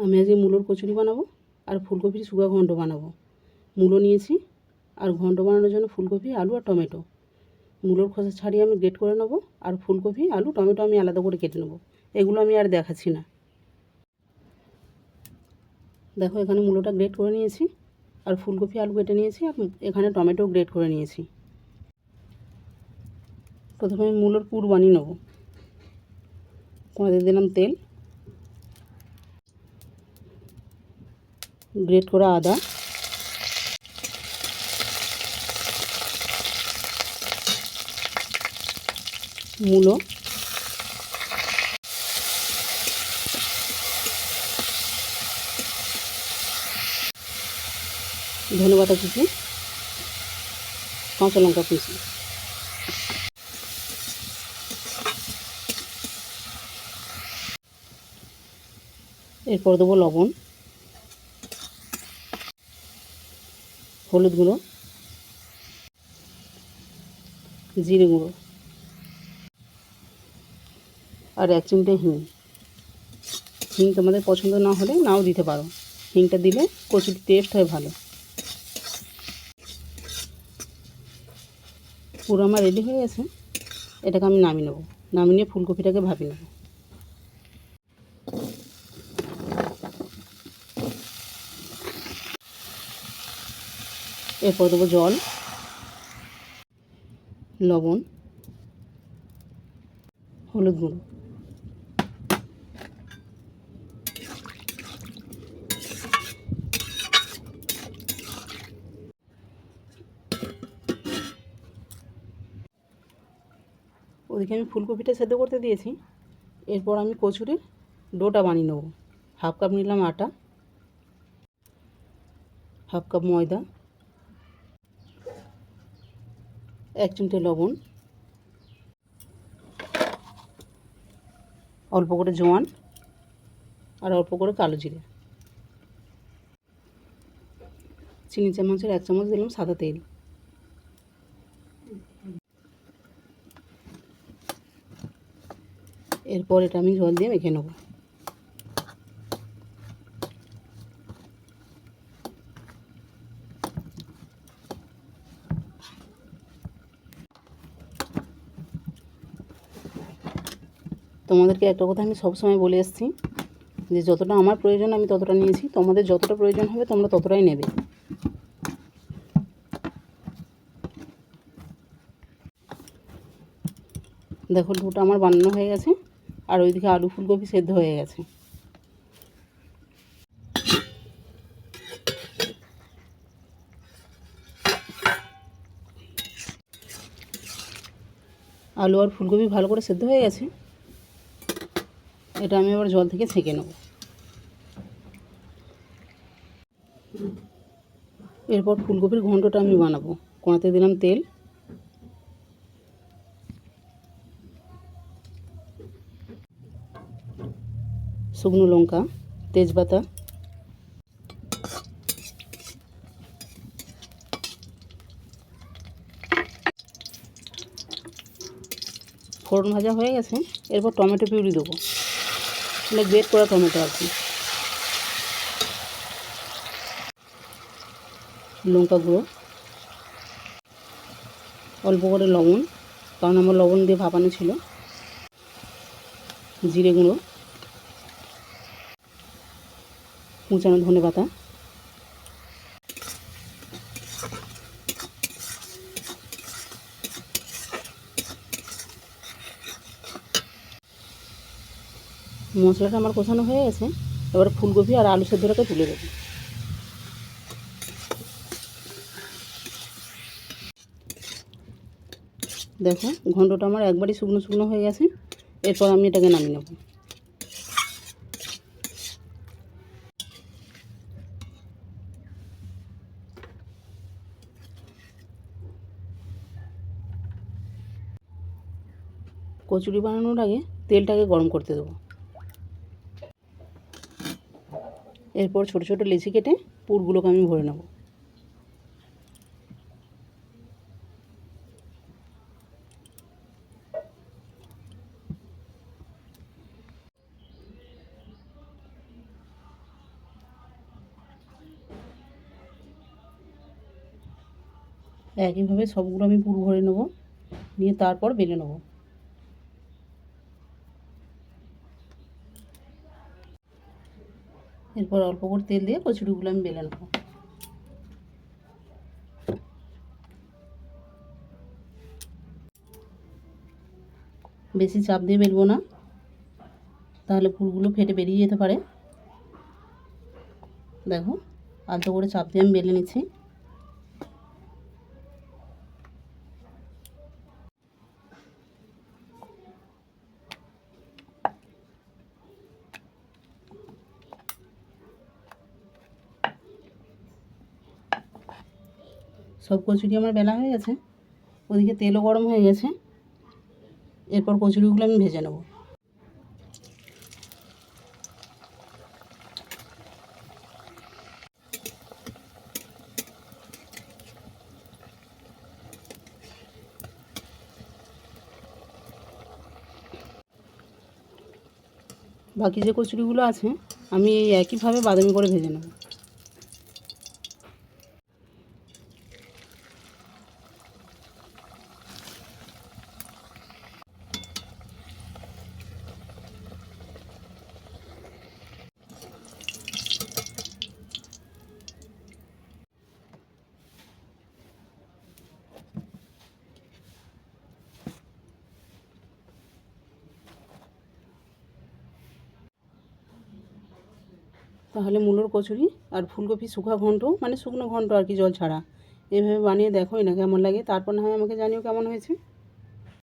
আমি আজকে মূলোর কচুরি বানাবো আর ফুলকপির শুকা ঘন্ট বানাবো। মূলো নিয়েছি আর ঘন্ট বানানোর জন্য ফুলকপি, আলু আর টমেটো। মূলোর খোসা ছাড়িয়ে আমি গ্রেট করে নেবো আর ফুলকপি, আলু, টমেটো আমি আলাদা করে কেটে নেবো। এগুলো আমি আর দেখাচ্ছি না। দেখো এখানে মূলোটা গ্রেট করে নিয়েছি আর ফুলকপি, আলু কেটে নিয়েছি আর এখানে টমেটো গ্রেট করে নিয়েছি। প্রথমে আমি মূলোর পুর বানিয়ে নেবো। কড়াইতে দিলাম তেল, গ্রেট করা আদা, মূলো, ধনেপাতা কুচি, কাঁচা লঙ্কা কুচি। এরপর দেবো লবণ, হলুদ গুঁড়ো, জিরে গুঁড়ো আর 1 চিমটে হিং। হিং তোমাদের পছন্দ না হলে নাও দিতে পারো, হিংটা দিলে কচুরির টেস্ট হয় ভালো। পুরো আমার রেডি হয়ে গেছে, এটাকে আমি নামিয়ে নেবো। নামিয়ে নিয়ে ফুলকপিটাকে ভাপিয়ে নেবো। এরপর দেবো জল, লবণ, হলুদ গুঁড়ো। ওদিকে আমি ফুলকপিটা সেদ্ধ করতে দিয়েছি। এরপর আমি কচুরির ডোটা বানিয়ে নেবো। 1/2 কাপ নিলাম আটা, 1/2 কাপ ময়দা, 1 চিমটে লবণ, অল্প করে জোয়ান আর অল্প করে কালো জিরে। চিনি চামচের 1 চামচ দিলাম সাদা তেল। এরপর এটা আমি জল দিয়ে মেখে নেব। তোমাদেরকে একটা কথা আমি সবসময় বলে এসেছি যে যতটা আমার প্রয়োজন আমি ততটা নিয়েছি, তোমাদের যতটা প্রয়োজন হবে তোমরা ততটাই নেবে। দেখো ডোটা আমার বানানো হয়ে গেছে আর ওইদিকে আলু ফুলকপি সেদ্ধ হয়ে গেছে। আলু আর ফুলকপি ভালো করে সেদ্ধ হয়ে গেছে, এটা আমি আবার জল থেকে ছেঁকে নেব। এরপর ফুলকপির ঘন্টটা আমি বানাবো। কড়াতে দিলাম তেল, শুকনো লঙ্কা, তেজপাতা, ফোড়ন ভাজা হয়ে গেছে। এরপর টমেটো পিউরি দেবো, মানে গ্রেট করা টমেটো আর কি, লঙ্কা গুঁড়ো, অল্প করে লবণ, কারণ আমার লবণ দিয়ে ভাপানো ছিল, জিরে গুঁড়ো, কুচানো ধনেপাতা, মশলাটা আমার কষানো হয়ে গেছে। এবার ফুলকপি আর আলু সেদ্ধটাকে তুলে দেবো। দেখো ঘন্টটা আমার একবারই শুকনো শুকনো হয়ে গেছে। এরপর আমি এটাকে নামিয়ে নেব। কচুরি বানানোর আগে তেলটাকে গরম করতে দেবো। এরপর ছোট ছোট লেচি কেটে পুরগুলোকে আমি ভরে নেব। একইভাবে সবগুলো আমি পুর ভরে নেব, নিয়ে তারপর বেলে নেব। এরপর অল্প করে তেল দিয়ে কচুরিগুলো আমি বেলে নেব। বেশি চাপ দিয়ে বেলবো না, তাহলে পুরগুলো ফেটে বেরিয়ে যেতে পারে। দেখো, আলতো করে চাপ দিয়ে আমি বেলে নিচ্ছি। সব কচুরি আমার বেলা হয়ে গেছে, ওদিকে তেলও গরম হয়ে গেছে। এরপর কচুরিগুলো আমি ভেজে নেব। বাকি যে কচুরিগুলো আছে আমি এই একইভাবে বাদামি করে ভেজে নেব। তাহলে মূলোর কচুরি আর ফুলকপি শুকা ঘন্ট, মানে শুকনো ঘন্ট আর কি, জল ছাড়া, এভাবে বানিয়ে দেখো না কেমন লাগে, তারপর না হয় আমাকে জানিও কেমন হয়েছে।